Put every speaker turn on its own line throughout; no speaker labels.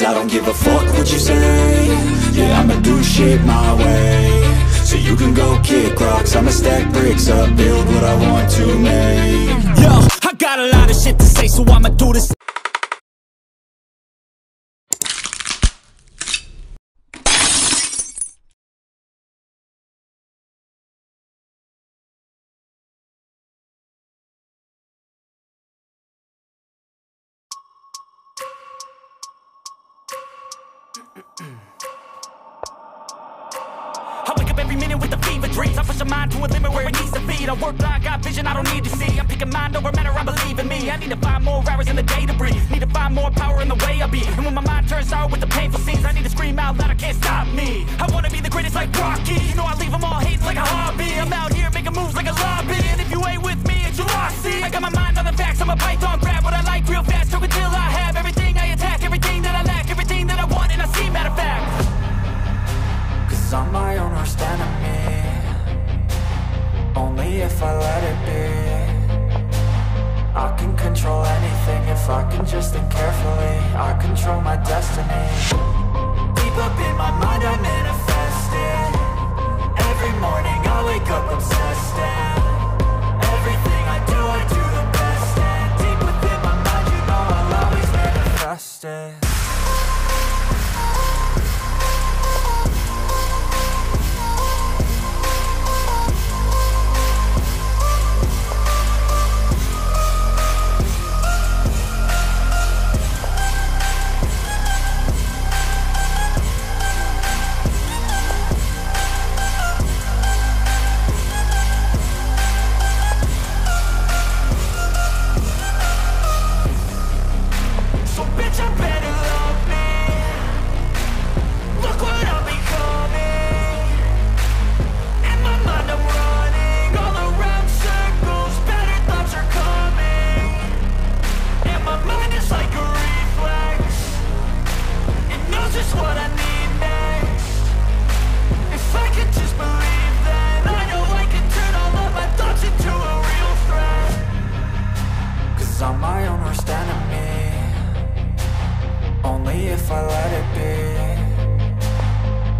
'cause I don't give a fuck what you say. Yeah, I'ma do shit my way. So you can go kick rocks, I'ma stack bricks up, build what I want to make.
Yo, I got a lot of shit to say, so I'ma do this.
I wake up every minute with the fever dreams. I push my mind to a limit where it needs to be. I work blind, got vision I don't need to see. I'm picking mind over matter, I believe in me. I need to find more hours in the day to breathe. Need to find more power in the way I be. And when my mind turns sour with the painful scenes, I need to scream out loud, I can't stop me. I wanna be the greatest like Rocky. You know I leave them all hating like a hobby. I'm out here making moves like a lobby. And if you ain't with me, it's your loss, see. I got my mind on the facts, I'm a python, grab what I like real fast. Choke until I have everything I attack, everything that I lack, everything that I want, and I see, matter of fact.
Cause I'm my own worst enemy. Only if I let it be. I can control anything if I can just think carefully. I control my destiny. Deep up in my mind I manifest it. Every morning I wake up obsessed, and everything I do the best. And deep within my mind you know I'll always manifest it. I'm my own worst enemy. Only if I let it be.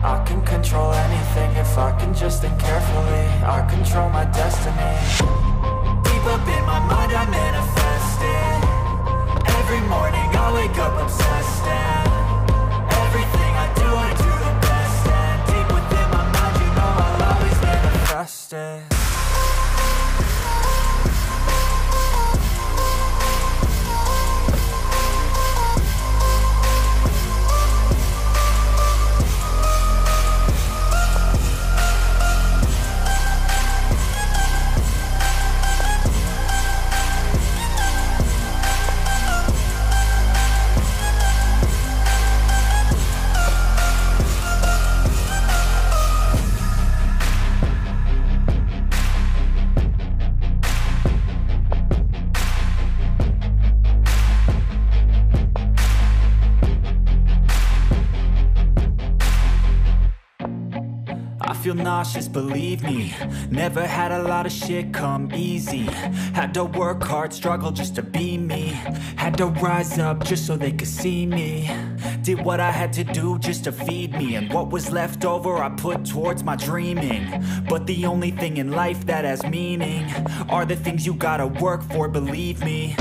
I can control anything if I can just think carefully. I control my destiny. Deep up in my mind I manifest it. Every morning I wake up obsessed, and everything I do the best. And deep within my mind you know I'll always manifest it.
Feel nauseous, believe me. Never had a lot of shit come easy. Had to work hard, struggle just to be me. Had to rise up just so they could see me. Did what I had to do just to feed me. And what was left over I put towards my dreaming. But the only thing in life that has meaning are the things you gotta work for, believe me.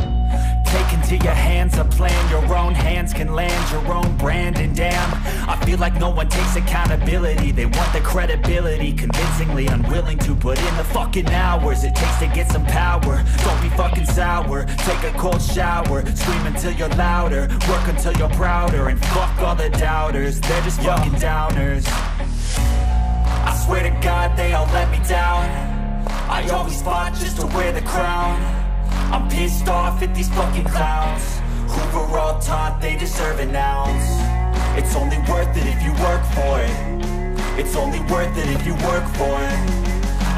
Take into your hands a plan, your own hands can land your own brand. And damn, I feel like no one takes accountability. They want the credibility, convincingly unwilling to put in the fucking hours it takes to get some power. Don't be fucking sour, take a cold shower. Scream until you're louder, work until you're prouder. And fuck all the doubters, they're just fucking downers. I swear to God they all let me down. I always fought just to wear the crown. I'm pissed off at these fucking clowns who were all taught they deserve an ounce. It's only worth it if you work for it. It's only worth it if you work for it.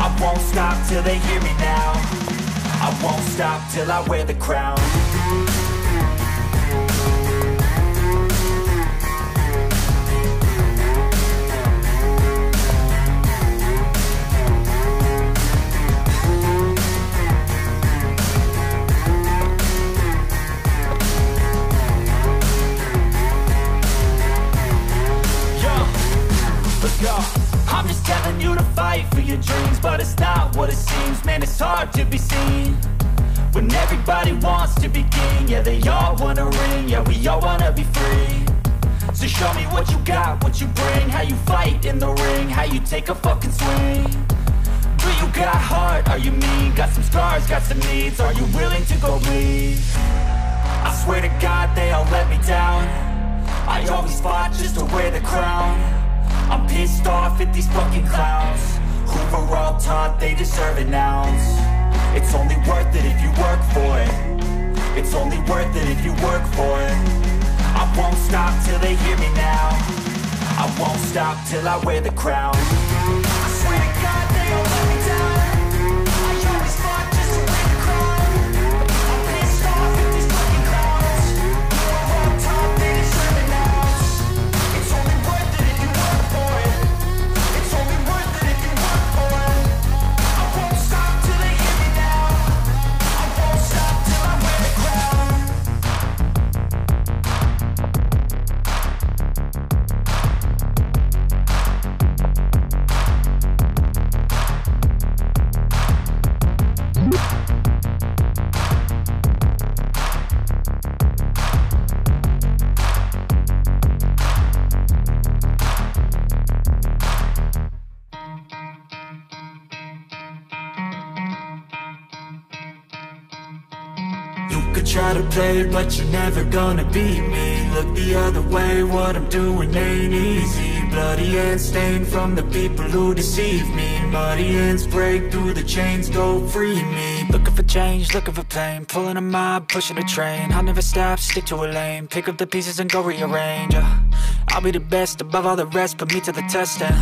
I won't stop till they hear me now. I won't stop till I wear the crown. man, it's hard to be seen. When everybody wants to be king, yeah, they all wanna ring, yeah, we all wanna be free. So show me what you got, what you bring, how you fight in the ring, how you take a fucking swing. Do you got heart, are you mean? Got some scars, got some needs, are you willing to go bleed? I swear to God they all let me down. I always fought just to wear the crown. I'm pissed off at these fucking clowns who were all taught they deserve an ounce. It's only worth it if you work for it. It's only worth it if you work for it. I won't stop till they hear me now. I won't stop till I wear the crown. I swear to God they all let me down. I always fought just to wear the crown. I'm pissed off at these fucking clowns who are all taught they deserve an ounce. It's only worth it if you work for it. It's only worth it if you work for it. I won't stop till they hear me now. I won't stop till I wear the crown. Try to play, but you're never gonna beat me. Look the other way, what I'm doing ain't easy. Bloody hands stained from the people who deceive me. Muddy hands break through the chains, go free me. Looking for change, looking for pain. Pulling a mob, pushing a train. I'll never stop, stick to a lane. Pick up the pieces and go rearrange. I'll be the best above all the rest, put me to the test and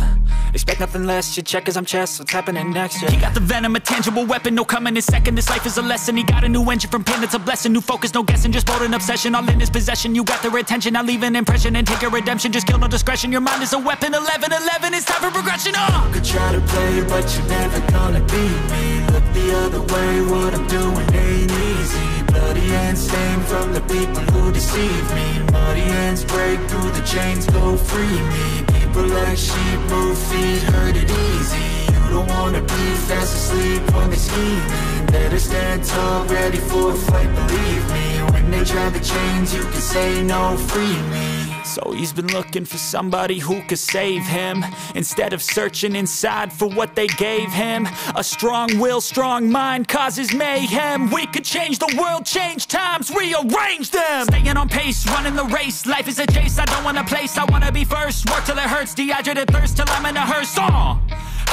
expect nothing less, you check as I'm chess, what's happening next, yeah. He got the venom, a tangible weapon, no coming in second. This life is a lesson, he got a new engine from pain, it's a blessing. New focus, no guessing, just bold and obsession. All in his possession, you got their attention. I'll leave an impression and take your redemption. Just kill, no discretion, your mind is a weapon. 11-11, it's time for progression, You could try to play, but you're never gonna beat me. Look the other way, what I'm doing ain't easy. Bloody hands stained from the people who deceive me. Muddy hands break through the chains, go free me. People like sheep move feet, hurt it easy. You don't wanna be fast asleep when they scheming. Better stand tall, ready for a fight, believe me. When they drive the chains, you can say no, free me. So he's been looking for somebody who could save him, instead of searching inside for what they gave him. A strong will, strong mind causes mayhem. We could change the world, change times, rearrange them. Staying on pace, running the race. Life is a chase, I don't want a place, I wanna be first. Work till it hurts, dehydrated thirst till I'm in a hearse.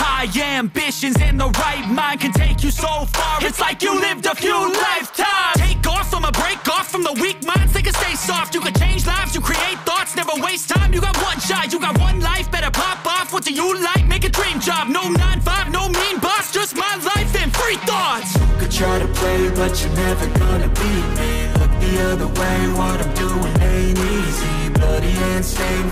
High ambitions and the right mind can take you so far. It's like you lived a few lifetimes. Take off from a break off from the weak minds, they can stay soft. You can change lives, you create thoughts, never waste time. You got one shot, you got one life, better pop off. What do you like? Make a dream job. No 9-5, no mean boss, just my life and free thoughts. You could try to play, but you're never gonna beat me. Look the other way, what I'm doing ain't easy. Bloody hands stained